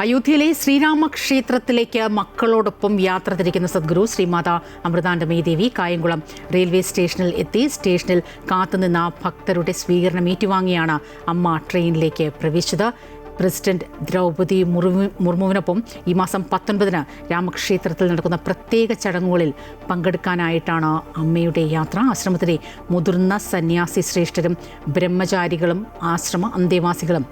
അയോധ്യയിലെ ശ്രീരാമക്ഷേത്രത്തിലേക്ക് മക്കളോടൊപ്പം യാത്ര തിരിക്കുന്ന സദ്ഗുരു ശ്രീമാതാ അമൃതാനന്ദമയി ദേവി കായംകുളം റെയിൽവേ സ്റ്റേഷനിൽ എത്തി. സ്റ്റേഷനിൽ കാത്തുനിന്ന ഭക്തരുടെ സ്വീകരണം ഏറ്റുവാങ്ങിയാണ് അമ്മ ട്രെയിനിലേക്ക് പ്രവേശിച്ചത്. പ്രസിഡന്റ് ദ്രൗപദി മുർമുവിനൊപ്പം ഈ മാസം 19-ന് രാമക്ഷേത്രത്തിൽ നടക്കുന്ന പ്രത്യേക ചടങ്ങുകളിൽ പങ്കെടുക്കാനായിട്ടാണ് അമ്മയുടെ യാത്ര. ആശ്രമത്തിലെ മുതിർന്ന സന്യാസി ശ്രേഷ്ഠരും ബ്രഹ്മചാരികളും ആശ്രമ അന്തേവാസികളും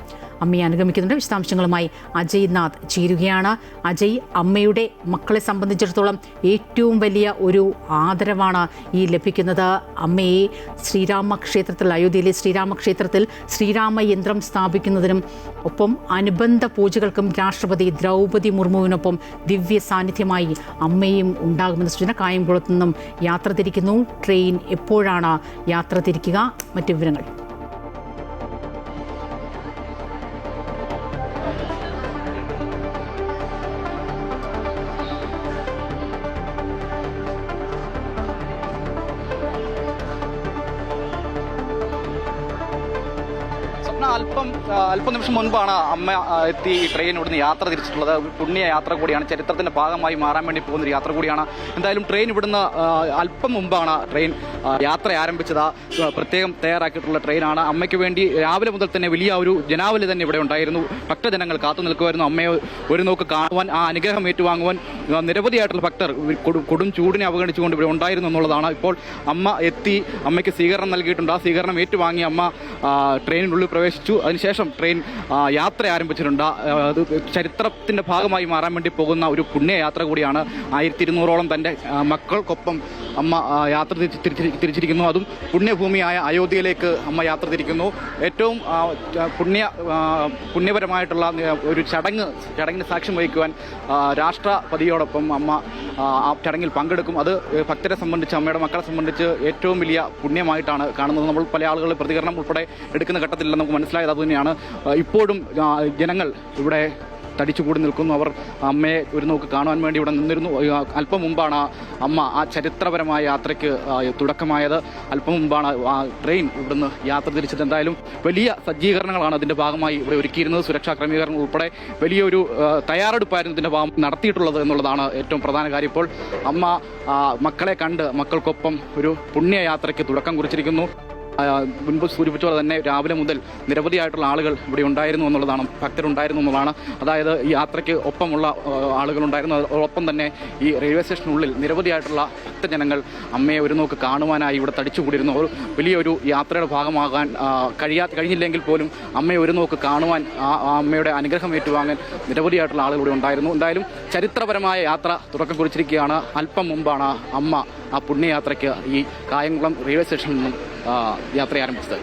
അമ്മയെ അനുഗമിക്കുന്നുണ്ട്. വിശദാംശങ്ങളുമായി അജയ് നാഥ് ചേരുകയാണ്. അജയ്, അമ്മയുടെ മക്കളെ സംബന്ധിച്ചിടത്തോളം ഏറ്റവും വലിയ ഒരു ആദരവാണ് ഈ ലഭിക്കുന്നത്. അമ്മയെ ശ്രീരാമക്ഷേത്രത്തിൽ, അയോധ്യയിലെ ശ്രീരാമക്ഷേത്രത്തിൽ ശ്രീരാമയന്ത്രം സ്ഥാപിക്കുന്നതിനും ഒപ്പം അനുബന്ധ പൂജകൾക്കും രാഷ്ട്രപതി ദ്രൗപദി മുർമുവിനൊപ്പം ദിവ്യ സാന്നിധ്യമായി അമ്മയും ഉണ്ടാകുമെന്ന സൂചന. കായംകുളത്തു നിന്നും യാത്ര തിരിക്കുന്നു. ട്രെയിൻ എപ്പോഴാണ് യാത്ര തിരിക്കുക? മറ്റു വിവരങ്ങൾ? അല്പനിമിഷം മുൻപാണ് അമ്മ എത്തി ട്രെയിൻ ഇവിടുന്ന് യാത്ര തിരിച്ചിട്ടുള്ളത്. പുണ്യ യാത്ര കൂടിയാണ്, ചരിത്രത്തിന്റെ ഭാഗമായി മാറാൻ വേണ്ടി പോകുന്നൊരു യാത്ര കൂടിയാണ്. എന്തായാലും ട്രെയിൻ ഇവിടുന്ന് അല്പം മുമ്പാണ് ട്രെയിൻ യാത്ര ആരംഭിച്ചത്. പ്രത്യേകം തയ്യാറാക്കിയിട്ടുള്ള ട്രെയിനാണ്. അമ്മയ്ക്ക് വേണ്ടി രാവിലെ മുതൽ തന്നെ വലിയ ഒരു ജനാവലി തന്നെ ഇവിടെ ഉണ്ടായിരുന്നു. ഭക്തജനങ്ങൾ കാത്തു നിൽക്കുമായിരുന്നു അമ്മയെ ഒരു നോക്ക് കാണുവാൻ, ആ അനുഗ്രഹം ഏറ്റുവാങ്ങുവാൻ. നിരവധിയായിട്ടുള്ള ഭക്തർ കൊടും ചൂടിനെ അവഗണിച്ചുകൊണ്ട് ഇവിടെ ഉണ്ടായിരുന്നു എന്നുള്ളതാണ്. ഇപ്പോൾ അമ്മ എത്തി, അമ്മയ്ക്ക് സ്വീകരണം നൽകിയിട്ടുണ്ട്. ആ സ്വീകരണം ഏറ്റുവാങ്ങി അമ്മ ട്രെയിനിനുള്ളിൽ പ്രവേശിച്ചു. അതിനുശേഷം ട്രെയിൻ യാത്ര ആരംഭിച്ചിട്ടുണ്ട്. അത് ചരിത്രത്തിന്റെ ഭാഗമായി മാറാൻ വേണ്ടി പോകുന്ന ഒരു പുണ്യയാത്ര കൂടിയാണ്. 1200ഓളം തൻ്റെ മക്കൾക്കൊപ്പം അമ്മ യാത്ര തിരിച്ചിരിക്കുന്നു. അതും പുണ്യഭൂമിയായ അയോധ്യയിലേക്ക് അമ്മ യാത്ര തിരിക്കുന്നു. ഏറ്റവും പുണ്യപരമായിട്ടുള്ള ഒരു ചടങ്ങിന് സാക്ഷ്യം വഹിക്കുവാൻ രാഷ്ട്രപതിയോടൊപ്പം അമ്മ ആ ചടങ്ങിൽ പങ്കെടുക്കും. അത് ഭക്തരെ സംബന്ധിച്ച്, അമ്മയുടെ മക്കളെ സംബന്ധിച്ച് ഏറ്റവും വലിയ പുണ്യമായിട്ടാണ് കാണുന്നത്. നമ്മൾ പല ആളുകളുടെ പ്രതികരണം ഉൾപ്പെടെ എടുക്കുന്ന ഘട്ടത്തിൽ നമുക്ക് മനസ്സിലായത് അതുതന്നെയാണ്. ഇപ്പോഴും ജനങ്ങൾ ഇവിടെ തടിച്ചുകൂടി നിൽക്കുന്നു. അവർ അമ്മയെ ഒരു നോക്ക് കാണുവാൻ വേണ്ടി ഇവിടെ നിന്നിരുന്നു. അല്പം മുമ്പാണ് അമ്മ ആ ചരിത്രപരമായ യാത്രയ്ക്ക് തുടക്കമായത്. അല്പം മുമ്പാണ് ട്രെയിൻ ഇവിടുന്ന് യാത്ര തിരിച്ചത്. എന്തായാലും വലിയ സജ്ജീകരണങ്ങളാണ് അതിൻ്റെ ഭാഗമായി ഇവിടെ ഒരുക്കിയിരുന്നത്. സുരക്ഷാ ക്രമീകരണം ഉൾപ്പെടെ വലിയൊരു തയ്യാറെടുപ്പായിരുന്നു ഇതിൻ്റെ ഭാഗം നടത്തിയിട്ടുള്ളത് എന്നുള്ളതാണ് ഏറ്റവും പ്രധാന കാര്യം. ഇപ്പോൾ അമ്മ മക്കളെ കണ്ട് മക്കൾക്കൊപ്പം ഒരു പുണ്യയാത്രയ്ക്ക് തുടക്കം കുറിച്ചിരിക്കുന്നു. മുൻപ് സൂചിപ്പിച്ച പോലെ തന്നെ രാവിലെ മുതൽ നിരവധിയായിട്ടുള്ള ആളുകൾ ഇവിടെ ഉണ്ടായിരുന്നു എന്നുള്ളതാണ്, ഭക്തരുണ്ടായിരുന്നു എന്നുള്ളതാണ്. അതായത് ഈ യാത്രയ്ക്ക് ഒപ്പമുള്ള ആളുകളുണ്ടായിരുന്നു. അതോടൊപ്പം തന്നെ ഈ റെയിൽവേ സ്റ്റേഷനുള്ളിൽ നിരവധിയായിട്ടുള്ള ഭക്തജനങ്ങൾ അമ്മയെ ഒരു നോക്ക് കാണുവാനായി ഇവിടെ തടിച്ചുകൂടിയിരുന്നു. ഒരു വലിയൊരു യാത്രയുടെ ഭാഗമാകാൻ കഴിഞ്ഞില്ലെങ്കിൽ പോലും അമ്മയെ ഒരു നോക്ക് കാണുവാൻ, ആ അമ്മയുടെ അനുഗ്രഹം ഏറ്റുവാങ്ങാൻ നിരവധിയായിട്ടുള്ള ആളുകൾ ഇവിടെ ഉണ്ടായിരുന്നു. എന്തായാലും ചരിത്രപരമായ യാത്ര തുടക്കം കുറിച്ചിരിക്കുകയാണ്. അല്പം മുമ്പാണ് അമ്മ ആ പുണ്യയാത്രയ്ക്ക് ഈ കായംകുളം റെയിൽവേ സ്റ്റേഷനിൽ നിന്നും യാത്ര ആരംഭിച്ചത്.